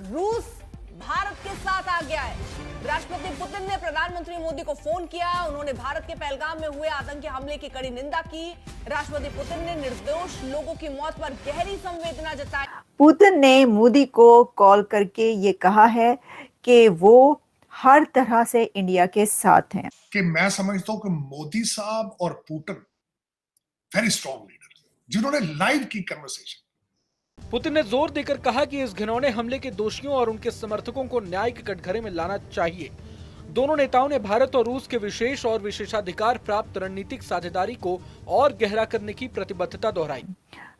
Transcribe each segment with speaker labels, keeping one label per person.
Speaker 1: रूस भारत के साथ आ गया है। राष्ट्रपति पुतिन ने प्रधानमंत्री मोदी को फोन किया। उन्होंने भारत के पहलगाम में हुए आतंकी हमले की कड़ी निंदा की। राष्ट्रपति पुतिन ने निर्दोष लोगों की मौत पर गहरी संवेदना जताई।
Speaker 2: पुतिन ने मोदी को कॉल करके ये कहा है कि वो हर तरह से इंडिया के साथ हैं।
Speaker 3: कि मैं समझता हूं कि मोदी साहब और पुतिन वेरी स्ट्रॉन्ग लीडर जिन्होंने लाइव की कन्वर्सेशन।
Speaker 4: पुतिन ने जोर देकर कहा कि इस घिनौने हमले के दोषियों और उनके समर्थकों को न्याय के कटघरे में लाना चाहिए। दोनों नेताओं ने भारत और रूस के विशेष और विशेषाधिकार प्राप्त रणनीतिक साझेदारी को और गहरा करने की प्रतिबद्धता दोहराई।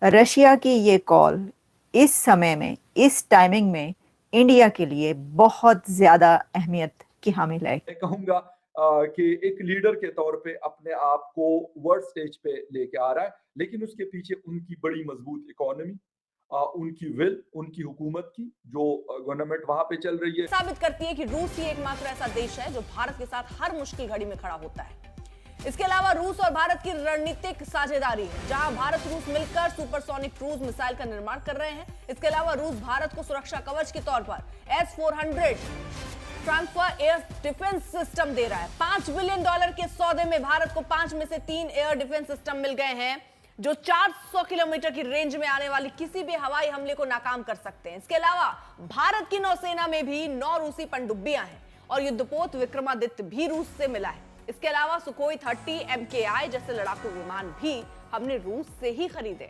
Speaker 2: रशिया की ये कॉल इस समय में, इस टाइमिंग में इंडिया के लिए बहुत ज्यादा अहमियत की हामिल है।
Speaker 5: मैं कहूंगा कि एक लीडर के तौर पे अपने आप को वर्ल्ड स्टेज पे लेके आ रहा है, लेकिन उसके पीछे उनकी बड़ी मजबूत इकोनॉमी, उनकी विल, उनकी हुकूमत की जो गवर्नमेंट वहां पे चल रही है,
Speaker 1: साबित करती है कि रूस ही एकमात्र ऐसा देश है जो भारत के साथ हर मुश्किल घड़ी में खड़ा होता है। इसके अलावा रूस और भारत की रणनीतिक साझेदारी है, जहां भारत रूस मिलकर सुपरसोनिक क्रूज मिसाइल का निर्माण कर रहे हैं। इसके अलावा रूस भारत को सुरक्षा कवच के तौर पर S-400 transfer air defence system दे रहा है। $5 बिलियन के सौदे में भारत को 5 में से 3 एयर डिफेंस सिस्टम मिल गए हैं, जो 400 किलोमीटर की रेंज में आने वाली किसी भी हवाई हमले को नाकाम कर सकते हैं। इसके अलावा भारत की नौसेना में भी 9 रूसी पनडुब्बियां हैं और युद्धपोत विक्रमादित्य भी रूस से मिला है। इसके अलावा सुखोई 30 MKI जैसे लड़ाकू विमान भी हमने रूस से ही खरीदे।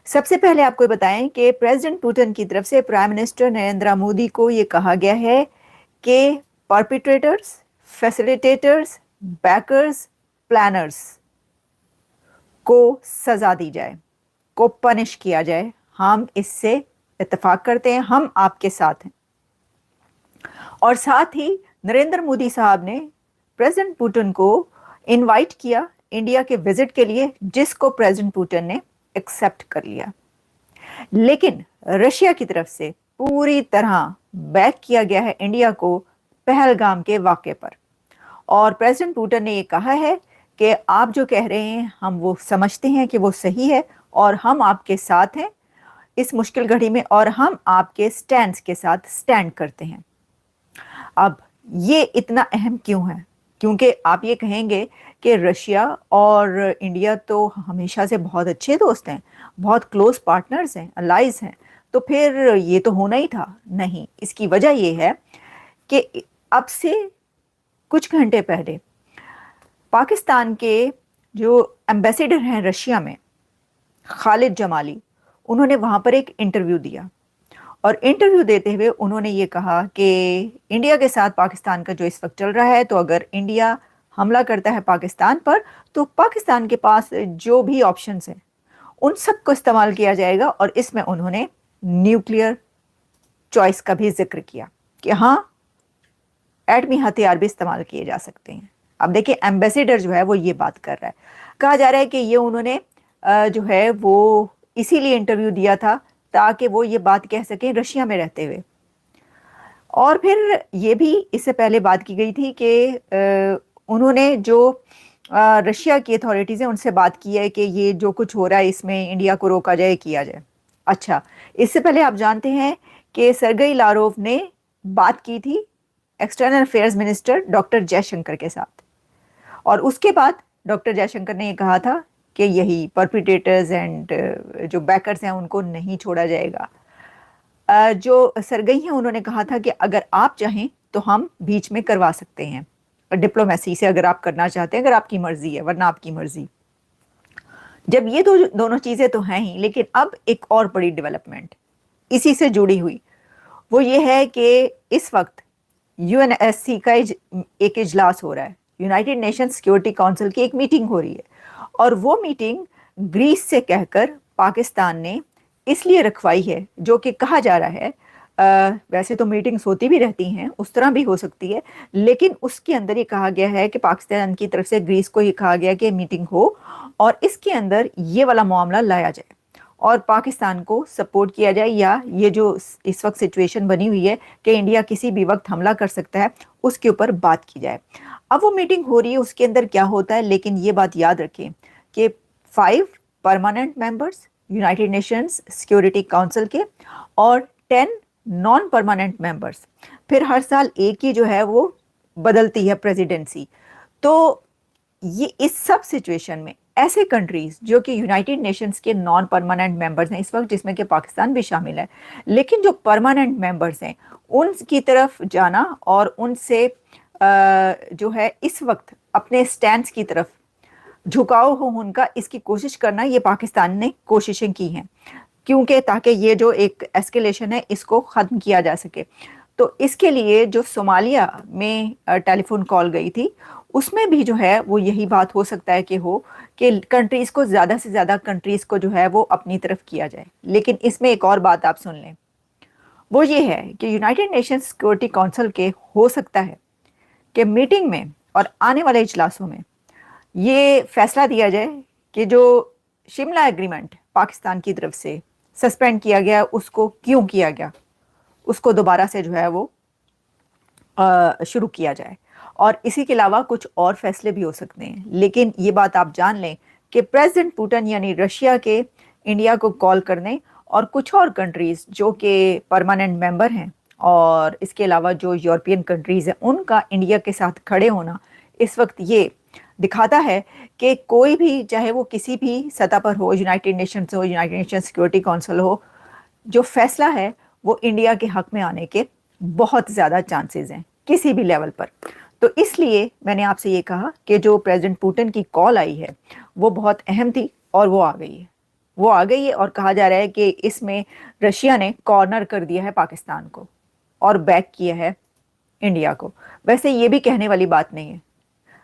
Speaker 2: सबसे पहले आपको बताएं कि प्रेसिडेंट पुतिन की तरफ से प्राइम मिनिस्टर नरेंद्र मोदी को यह कहा गया है कि परपिट्रेटर्स, फैसिलिटेटर्स, बैकर्स, प्लानर्स को सजा दी जाए, को पनिश किया जाए। हम इससे इत्तेफाक करते हैं, हम आपके साथ हैं। और साथ ही नरेंद्र मोदी साहब ने प्रेसिडेंट पुतिन को इनवाइट किया इंडिया के विजिट के लिए, जिसको प्रेसिडेंट पुतिन ने एक्सेप्ट कर लिया। लेकिन रशिया की तरफ से पूरी तरह बैक किया गया है इंडिया को पहलगाम के वाक़े पर। और प्रेसिडेंट पुतिन ने ये कहा है कि आप जो कह रहे हैं हम वो समझते हैं कि वो सही है और हम आपके साथ हैं इस मुश्किल घड़ी में, और हम आपके स्टैंड के साथ स्टैंड करते हैं। अब ये इतना अहम क्यों है? क्योंकि आप ये कहेंगे कि रशिया और इंडिया तो हमेशा से बहुत अच्छे दोस्त हैं, बहुत क्लोज पार्टनर्स हैं, अलाइज हैं, तो फिर ये तो होना ही था। नहीं, इसकी वजह ये है कि अब से कुछ घंटे पहले पाकिस्तान के जो एम्बेसडर हैं रशिया में, खालिद जमाली, उन्होंने वहाँ पर एक इंटरव्यू दिया और इंटरव्यू देते हुए उन्होंने ये कहा कि इंडिया के साथ पाकिस्तान का जो इस वक्त चल रहा है, तो अगर इंडिया हमला करता है पाकिस्तान पर तो पाकिस्तान के पास जो भी ऑप्शंस हैं उन सब को इस्तेमाल किया जाएगा। और इसमें उन्होंने न्यूक्लियर चॉइस का भी जिक्र किया कि हाँ, एटमी हथियार भी इस्तेमाल किए जा सकते हैं। अब देखिए, एम्बेसडर जो है वो ये बात कर रहा है। कहा जा रहा है कि ये उन्होंने जो है वो इसीलिए इंटरव्यू दिया था ताकि वो ये बात कह सकें रशिया में रहते हुए। और फिर ये भी इससे पहले बात की गई थी कि उन्होंने जो रशिया की अथॉरिटीज़ हैं उनसे बात की है कि ये जो कुछ हो रहा है इसमें इंडिया को रोका जाए, किया जाए। अच्छा, इससे पहले आप जानते हैं कि सर्गेई लारोव ने बात की थी external affairs minister doctor Jaishankar के साथ, और उसके बाद डॉक्टर जयशंकर ने ये कहा था कि यही परपिट्रेटर्स एंड जो बैकर्स हैं उनको नहीं छोड़ा जाएगा। जो सर्गेई हैं उन्होंने कहा था कि अगर आप चाहें तो हम बीच में करवा सकते हैं डिप्लोमेसी से, अगर आप करना चाहते हैं, अगर आपकी मर्जी है, वरना आपकी मर्जी। जब ये दोनों चीज़ें तो हैं ही, लेकिन अब एक और बड़ी डेवलपमेंट इसी से जुड़ी हुई वो ये है कि इस वक्त UNSC का एक इजलास हो रहा है, यूनाइटेड नेशन सिक्योरिटी काउंसिल की एक मीटिंग हो रही है, और वो मीटिंग ग्रीस से कहकर पाकिस्तान ने इसलिए रखवाई है, जो कि कहा जा रहा है वैसे तो मीटिंग्स होती भी रहती हैं, उस तरह भी हो सकती है, लेकिन उसके अंदर ये कहा गया है कि पाकिस्तान की तरफ से ग्रीस को ये कहा गया कि मीटिंग हो और इसके अंदर ये वाला मामला लाया जाए और पाकिस्तान को सपोर्ट किया जाए, या ये जो इस वक्त सिचुएशन बनी हुई है कि इंडिया किसी भी वक्त हमला कर सकता है, उसके ऊपर बात की जाए। अब वो मीटिंग हो रही है, उसके अंदर क्या होता है, लेकिन ये बात याद रखें कि 5 permanent members United Nations security council के और 10 नॉन परमानेंट मेंबर्स। फिर हर साल एक ही जो है वो बदलती है प्रेसिडेंसी। तो ये इस सब सिचुएशन में ऐसे कंट्रीज जो कि यूनाइटेड नेशंस के नॉन परमानेंट मेंबर्स हैं इस वक्त, जिसमें कि पाकिस्तान भी शामिल है, लेकिन जो परमानेंट मेंबर्स हैं उनकी तरफ जाना और उनसे जो है इस वक्त अपने स्टैंड्स की तरफ झुकाव हो उनका, इसकी कोशिश करना, ये पाकिस्तान ने कोशिशें की हैं क्योंकि ताकि ये जो एक एस्केलेशन है इसको ख़त्म किया जा सके। तो इसके लिए जो सोमालिया में टेलीफोन कॉल गई थी उसमें भी जो है वो यही बात हो सकता है कि कंट्रीज़ को ज़्यादा से ज़्यादा कंट्रीज़ को जो है वो अपनी तरफ किया जाए। लेकिन इसमें एक और बात आप सुन लें, वो ये है कि यूनाइटेड नेशंस सिक्योरिटी काउंसिल के हो सकता है कि मीटिंग में और आने वाले इजलासों में ये फैसला दिया जाए कि जो शिमला एग्रीमेंट पाकिस्तान की तरफ से सस्पेंड किया गया उसको क्यों किया गया, उसको दोबारा से जो है वो शुरू किया जाए। और इसी के अलावा कुछ और फैसले भी हो सकते हैं। लेकिन ये बात आप जान लें कि प्रेसिडेंट पुतिन यानी रशिया के इंडिया को कॉल करने और कुछ और कंट्रीज़ जो कि परमानेंट मेंबर हैं और इसके अलावा जो यूरोपियन कंट्रीज़ हैं उनका इंडिया के साथ खड़े होना इस वक्त ये दिखाता है कि कोई भी, चाहे वो किसी भी सतह पर हो, यूनाइटेड नेशंस हो, यूनाइटेड नेशंस सिक्योरिटी काउंसिल हो, जो फैसला है वो इंडिया के हक में आने के बहुत ज़्यादा चांसेस हैं किसी भी लेवल पर। तो इसलिए मैंने आपसे ये कहा कि जो प्रेसिडेंट पुतिन की कॉल आई है वो बहुत अहम थी और वो आ गई है और कहा जा रहा है कि इसमें रशिया ने कॉर्नर कर दिया है पाकिस्तान को और बैक किया है इंडिया को। वैसे ये भी कहने वाली बात नहीं है,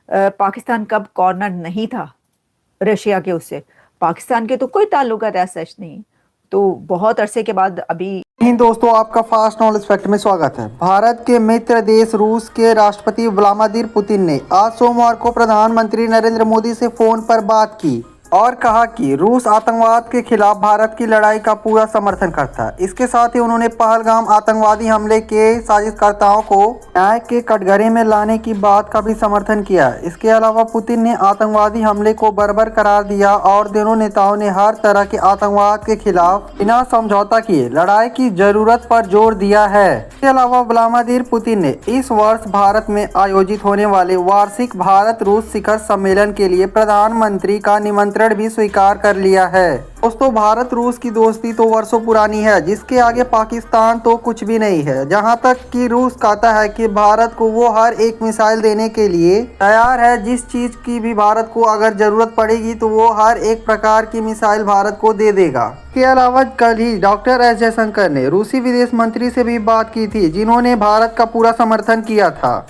Speaker 2: पाकिस्तान कब कॉर्नर नहीं था रशिया के, उससे पाकिस्तान के तो कोई ताल्लुकात ऐसा नहीं। तो बहुत अरसे के बाद अभी
Speaker 6: दोस्तों, आपका फास्ट नॉलेज फैक्ट में स्वागत है। भारत के मित्र देश रूस के राष्ट्रपति व्लादिमीर पुतिन ने आज सोमवार को प्रधानमंत्री नरेंद्र मोदी से फोन पर बात की और कहा कि रूस आतंकवाद के खिलाफ भारत की लड़ाई का पूरा समर्थन करता है। इसके साथ ही उन्होंने पहलगाम आतंकवादी हमले के साजिशकर्ताओं को न्याय के कटघरे में लाने की बात का भी समर्थन किया। इसके अलावा पुतिन ने आतंकवादी हमले को बर्बर करार दिया और दोनों नेताओं ने हर तरह के आतंकवाद के खिलाफ बिना समझौता किए लड़ाई की जरूरत पर जोर दिया है। इसके अलावा व्लादिमीर पुतिन ने इस वर्ष भारत में आयोजित होने वाले वार्षिक भारत रूस शिखर सम्मेलन के लिए प्रधानमंत्री का निमंत्रण भी स्वीकार कर लिया है। दोस्तों, भारत रूस की दोस्ती तो वर्षों पुरानी है, जिसके आगे पाकिस्तान तो कुछ भी नहीं है। जहां तक कि रूस कहता है कि भारत को वो हर एक मिसाइल देने के लिए तैयार है, जिस चीज की भी भारत को अगर जरूरत पड़ेगी तो वो हर एक प्रकार की मिसाइल भारत को दे देगा। इसके अलावा कल ही डॉक्टर एस जयशंकर ने रूसी विदेश मंत्री से भी बात की थी, जिन्होंने भारत का पूरा समर्थन किया था।